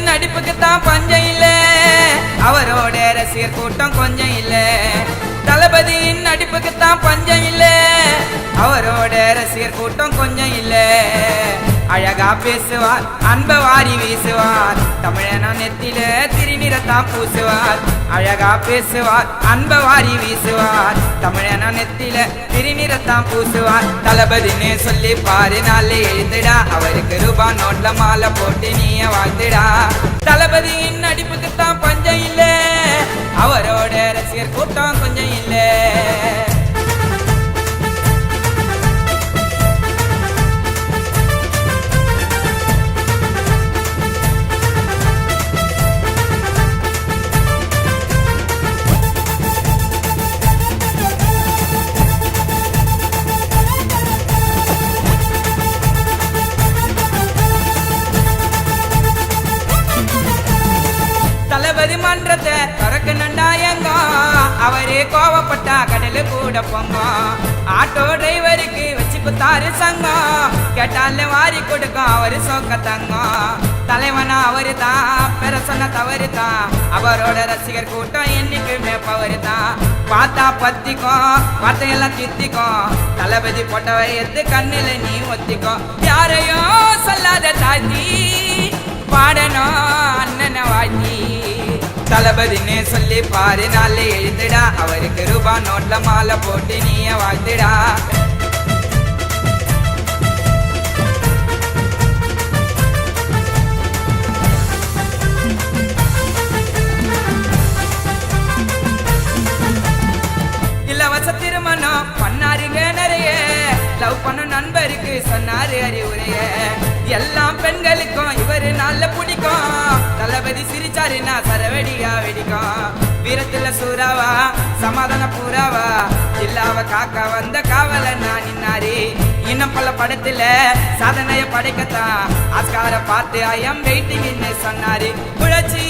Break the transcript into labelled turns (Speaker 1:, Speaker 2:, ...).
Speaker 1: நடிப்புக்குத்தான் பஞ்சம் இல்ல, அவரோட ரசிகர் கூட்டம் கொஞ்சம் இல்ல. தளபதியின் நடிப்புக்குத்தான் பஞ்சம் இல்ல, அவரோட ரசிகர் கூட்டம் கொஞ்சம் இல்ல. அழகா பேசுவார், அன்ப வாரி வீசுவார், தமிழன நெத்தில திருநிறத்தான் பூசுவார். அழகா பேசுவார், அன்ப வாரி வீசுவார், தமிழன நெத்தில திருநிறத்தான் பூசுவார். தளபதினு சொல்லி பாரு நாளே எழுந்துடா, அவருக்கு ரூபா நோட்ல மாலை போட்டு நீய வாழ்ந்துடா. தளபதியின் நடிப்புக்குத்தான் பஞ்சம் இல்ல, அவரோட ரசிகர் கூட்டம் கொஞ்சம் இல்ல. தளபதி மன்றத்தை திறக்கு நண்டாயங்க, அவரே கோவப்பட்டா கடலு கூட பொங்க. ஆட்டோ டிரைவருக்கு வச்சு குத்தாரு சங்கம், கேட்டால வாரி கொடுக்கும் அவரு சொக்க தங்கம். தலைவனா அவரு தான், பெற சொன்ன தவறு தான், அவரோட ரசிகர் கூட்டம் என்னைக்குமே பவரு தான். பார்த்தா பத்திக்கும், வார்த்தையெல்லாம் தித்திக்கும், தளபதி போட்டவை எடுத்து கண்ணில நீ ஒத்திக்கும். யாரையும் சொல்லாத தாத்தி பாடணும் அண்ணனை வாழ்த்தி. தளபதினு சொல்லி பாரு நாளே எழுந்துடா, அவருக்கு ரூபா நோட்ல மாலை போட்டு நீய வாழ்த்துடா. இலவச திருமணம் பண்ணாருங்க நிறைய, லவ் பண்ண நண்பருக்கு சொன்னாரு அறிவுரைய. எல்லாம் பெண்களுக்கும் இவரு நல்ல பிடிக்கும், தளபதி சிரிச்சாருன்னா சரவடியா வெடிக்கும். வீரத்துல சூறாவா சமாதான பூராவா, இல்லாவ காக்கா வந்த காவல நான் நின்னாரு. இன்னும் பல படத்துல சாதனைய படைக்கத்தான் ஆஸ்கார பார்த்து ஐ எம் வெயிட்டிங்னு சொன்னாரு. புழச்சி